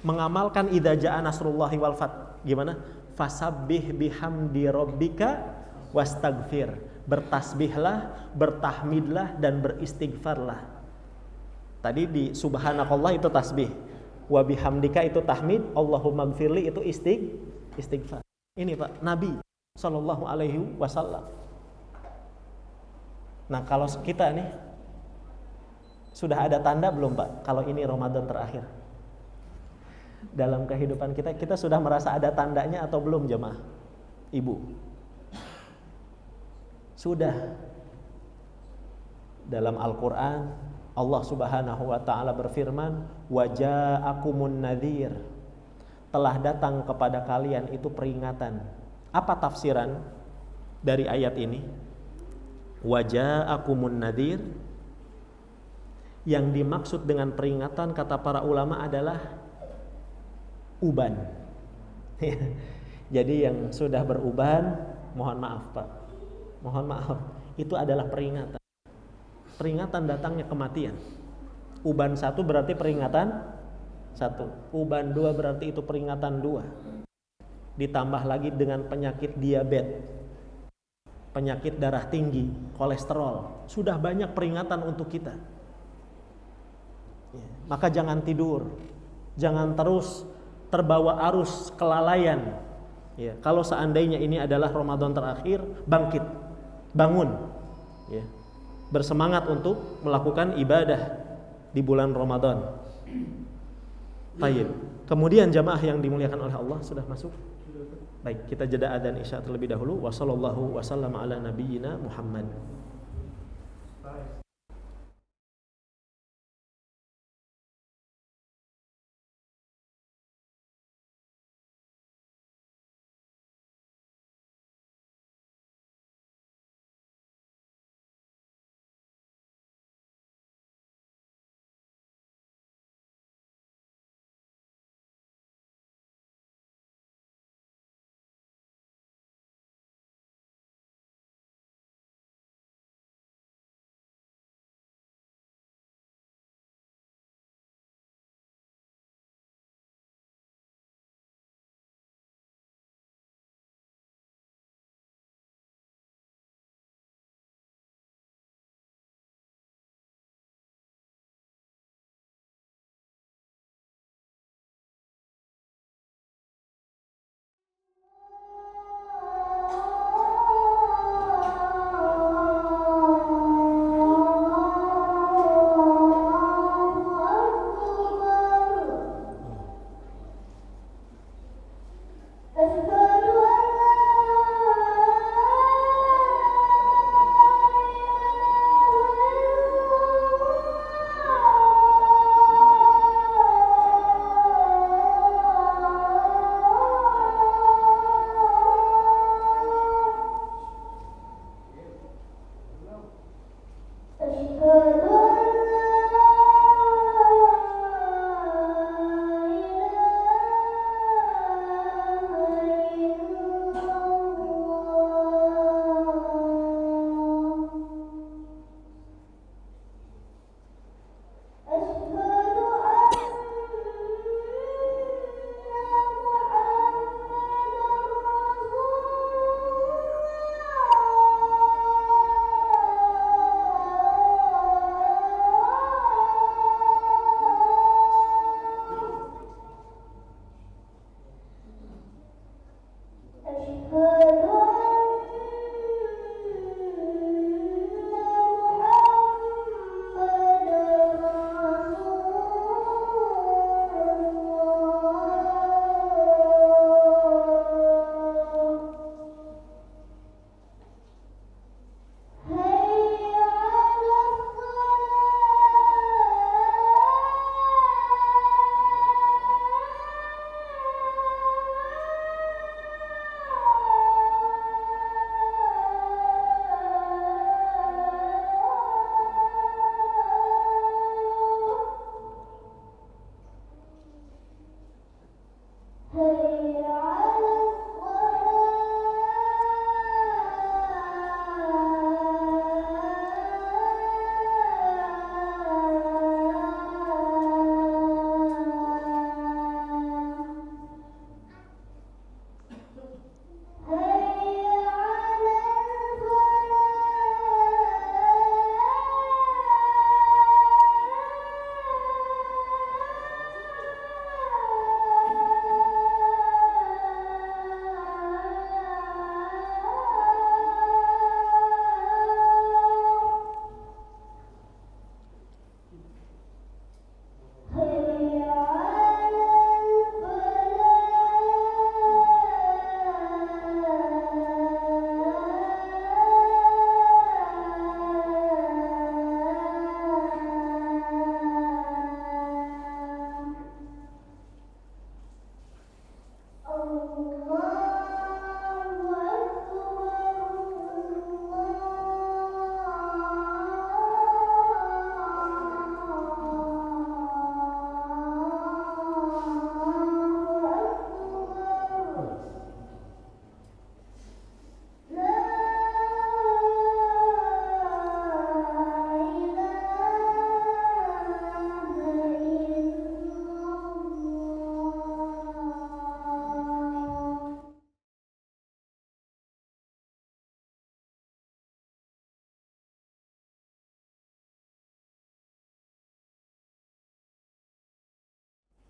Mengamalkan idza jaa nasrullahi wal fath. Gimana? Fasabbih bihamdi rabbika wastaghfir. Bertasbihlah, bertahmidlah dan beristighfarlah. Tadi di subhanakallah itu tasbih, wa bihamdika itu tahmid, Allahumma gfirli itu istighfar. Ini Pak Nabi sallallahu alaihi wasallam. Nah, kalau kita nih sudah ada tanda belum, Pak? Kalau ini Ramadan terakhir. Dalam kehidupan kita sudah merasa ada tandanya atau belum, jemaah? Ibu. Sudah. Dalam Al-Qur'an Allah Subhanahu wa taala berfirman, "Wa ja'akumun nadhir." Telah datang kepada kalian itu peringatan. Apa tafsiran dari ayat ini? Wa ja'akumun nadhir, yang dimaksud dengan peringatan kata para ulama adalah uban. Jadi yang sudah beruban, mohon maaf Pak, mohon maaf, itu adalah peringatan. Peringatan datangnya kematian. Uban 1 berarti peringatan 1, uban 2 berarti itu peringatan 2. Ditambah lagi dengan penyakit diabetes, penyakit darah tinggi, kolesterol, sudah banyak peringatan untuk kita. Maka jangan tidur, jangan terus terbawa arus kelalaian. Ya, kalau seandainya ini adalah Ramadan terakhir, bangkit, bangun. Ya. bersemangat untuk melakukan ibadah di bulan Ramadan. Baik. Kemudian jamaah yang dimuliakan oleh Allah sudah masuk? Baik, kita jeda adzan Isya terlebih dahulu. Wassallallahu wasallam ala nabiyyina Muhammad.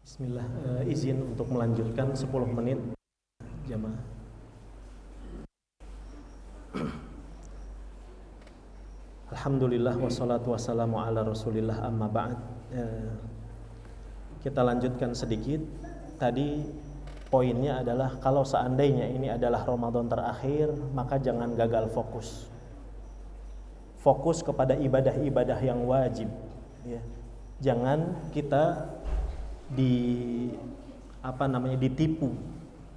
Bismillah, izin untuk melanjutkan 10 menit jamaah. Alhamdulillah wassalatu wassalamu ala Rasulillah amma ba'd. Kita lanjutkan sedikit. Tadi poinnya adalah kalau seandainya ini adalah Ramadan terakhir, maka jangan gagal fokus. Fokus kepada ibadah-ibadah yang wajib, ya. Jangan kita ditipu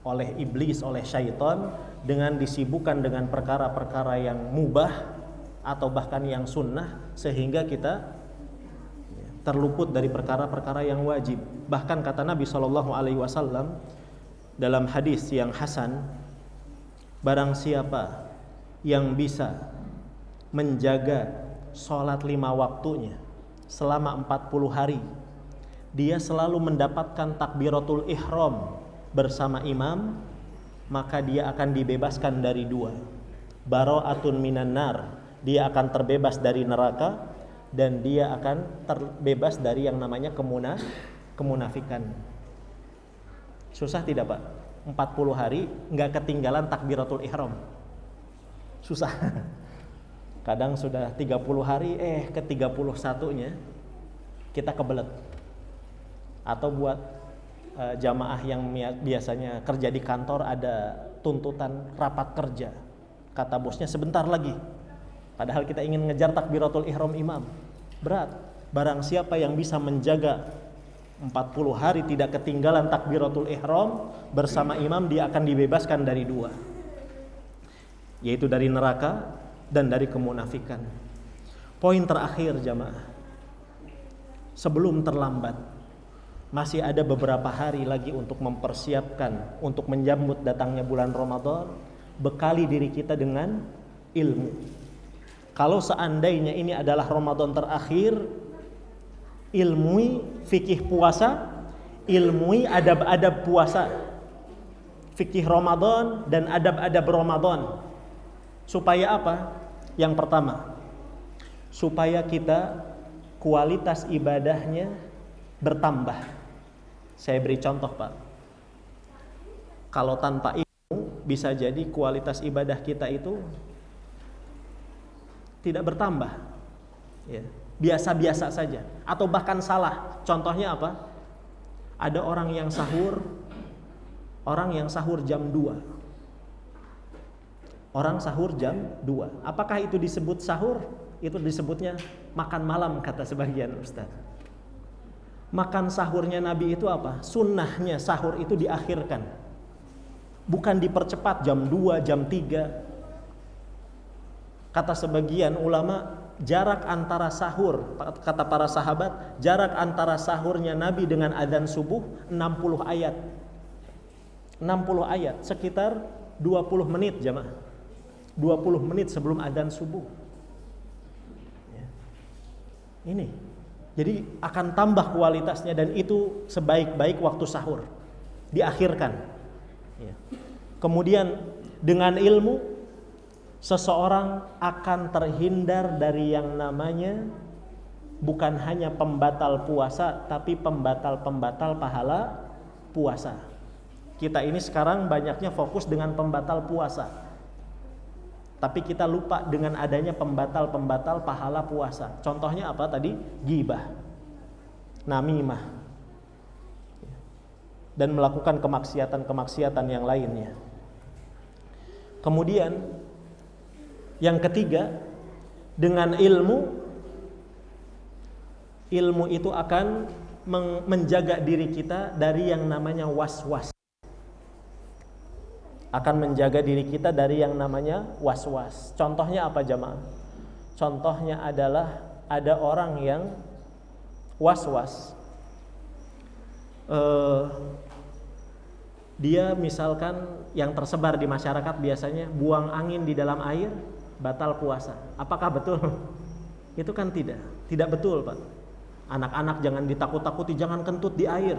oleh iblis, oleh syaitan dengan disibukkan dengan perkara-perkara yang mubah atau bahkan yang sunnah, sehingga kita terluput dari perkara-perkara yang wajib. Bahkan kata Nabi SAW dalam hadis yang hasan, barang siapa yang bisa menjaga sholat 5 waktunya selama 40 hari, dia selalu mendapatkan takbiratul ihram bersama imam, maka dia akan dibebaskan dari 2. Bara'atun minan nar, dia akan terbebas dari neraka, dan dia akan terbebas dari yang namanya kemunafikan. Susah tidak Pak? 40 hari nggak ketinggalan takbiratul ihram. Susah. Kadang sudah 30 hari, ke 31-nya kita kebelet. Atau buat jamaah yang biasanya kerja di kantor, ada tuntutan rapat kerja, kata bosnya sebentar lagi, padahal kita ingin ngejar takbiratul ihram imam. Berat. Barang siapa yang bisa menjaga 40 hari tidak ketinggalan takbiratul ihram bersama imam, dia akan dibebaskan dari 2, yaitu dari neraka dan dari kemunafikan. Poin terakhir jamaah, sebelum terlambat, masih ada beberapa hari lagi untuk mempersiapkan, untuk menyambut datangnya bulan Ramadan. Bekali diri kita dengan ilmu. Kalau seandainya ini adalah Ramadan terakhir, ilmui fikih puasa, ilmui adab-adab puasa, fikih Ramadan dan adab-adab Ramadan. Supaya apa? Yang pertama, supaya kita kualitas ibadahnya bertambah. Saya beri contoh Pak. Kalau tanpa ilmu, bisa jadi kualitas ibadah kita itu tidak bertambah, ya, biasa-biasa saja, atau bahkan salah. Contohnya apa? Ada orang yang sahur jam 2. Orang sahur jam 2. Apakah itu disebut sahur? Itu disebutnya makan malam, kata sebagian ustaz. Makan sahurnya Nabi itu apa? Sunnahnya sahur itu diakhirkan, bukan dipercepat jam 2, jam 3. Kata sebagian ulama, jarak antara sahur, kata para sahabat, jarak antara sahurnya Nabi dengan adzan subuh 60 ayat. 60 ayat, sekitar 20 menit jamaah. 20 menit sebelum adzan subuh. Ya. Ini. Jadi akan tambah kualitasnya, dan itu sebaik-baik waktu sahur. Diakhirkan. Ya. Kemudian dengan ilmu, seseorang akan terhindar dari yang namanya bukan hanya pembatal puasa, tapi pembatal-pembatal pahala puasa. Kita ini sekarang banyaknya fokus dengan pembatal puasa, tapi kita lupa dengan adanya pembatal-pembatal pahala puasa. Contohnya apa tadi? Ghibah, namimah, dan melakukan kemaksiatan-kemaksiatan yang lainnya. Kemudian yang ketiga, dengan ilmu itu akan menjaga diri kita dari yang namanya was-was. Akan menjaga diri kita dari yang namanya was-was. Contohnya apa jamaah? Contohnya adalah ada orang yang was-was. Dia misalkan yang tersebar di masyarakat biasanya buang angin di dalam air batal puasa. Apakah betul? Itu kan tidak betul Pak. Anak-anak jangan ditakut-takuti, jangan kentut di air,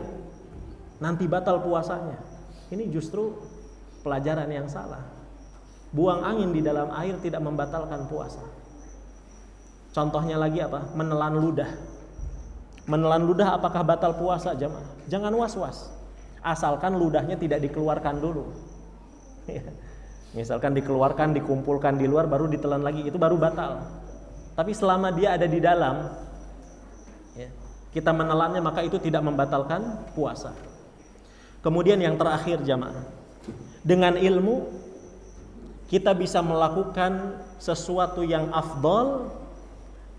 nanti batal puasanya. Ini justru pelajaran yang salah. Buang angin di dalam air tidak membatalkan puasa. Contohnya lagi apa? Menelan ludah. Menelan ludah apakah batal puasa jamaah? Jangan was-was. Asalkan ludahnya tidak dikeluarkan dulu. Misalkan dikeluarkan, dikumpulkan di luar, baru ditelan lagi, itu baru batal. Tapi selama dia ada di dalam, ya, kita menelannya, maka itu tidak membatalkan puasa. Kemudian yang terakhir jamaah, dengan ilmu kita bisa melakukan sesuatu yang afdol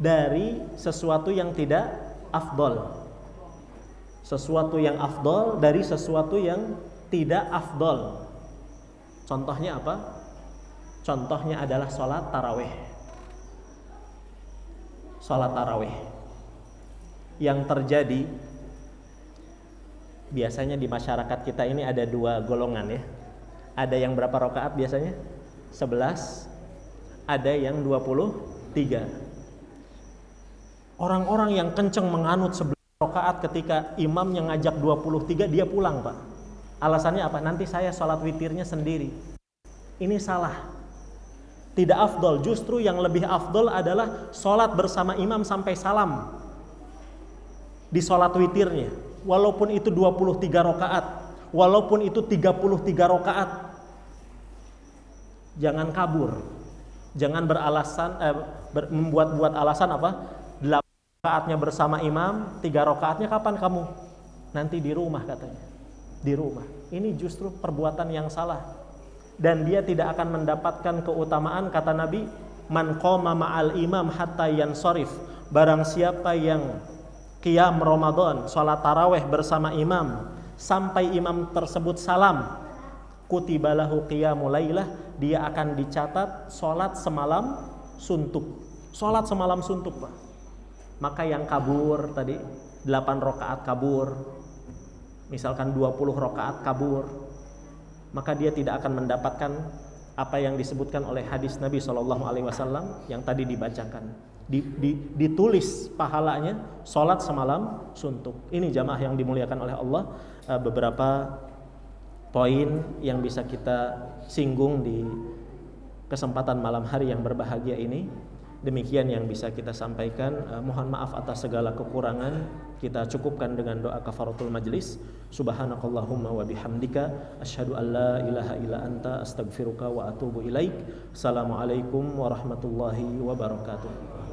dari sesuatu yang tidak afdol. Sesuatu yang afdol dari sesuatu yang tidak afdol. Contohnya apa? Contohnya adalah sholat tarawih. Sholat tarawih yang terjadi biasanya di masyarakat kita ini ada dua golongan ya. Ada yang berapa rakaat biasanya? 11. Ada yang 23. Orang-orang yang kenceng menganut 11 rakaat ketika imam yang ngajak 23, dia pulang, Pak. Alasannya apa? Nanti saya sholat witirnya sendiri. Ini salah. Tidak afdol. Justru yang lebih afdol adalah sholat bersama imam sampai salam di sholat witirnya. Walaupun itu 23 rakaat, walaupun itu 33 rakaat, jangan kabur. Jangan beralasan membuat-buat alasan apa? 8 rakaatnya bersama imam, 3 rakaatnya kapan kamu? Nanti di rumah katanya. Di rumah. Ini justru perbuatan yang salah. Dan dia tidak akan mendapatkan keutamaan, kata Nabi, man qoma ma'al imam hatta yansharif. Barang siapa yang qiyam Ramadan, salat tarawih bersama imam sampai imam tersebut salam, kutiba lahu qiyamul lailah, dia akan dicatat salat semalam suntuk. Salat semalam suntuk, Pak. Maka yang kabur tadi 8 rakaat kabur, misalkan 20 rakaat kabur, maka dia tidak akan mendapatkan apa yang disebutkan oleh hadis Nabi SAW yang tadi dibacakan. Ditulis pahalanya sholat semalam suntuk. Ini jamaah yang dimuliakan oleh Allah, beberapa poin yang bisa kita singgung di kesempatan malam hari yang berbahagia ini. Demikian yang bisa kita sampaikan. Mohon maaf atas segala kekurangan. Kita cukupkan dengan doa kafaratul majlis. Subhanakallahumma wa bihamdika asyhadu an la ilaha illa anta astaghfiruka wa atubu ilaik. Assalamualaikum warahmatullahi wabarakatuh.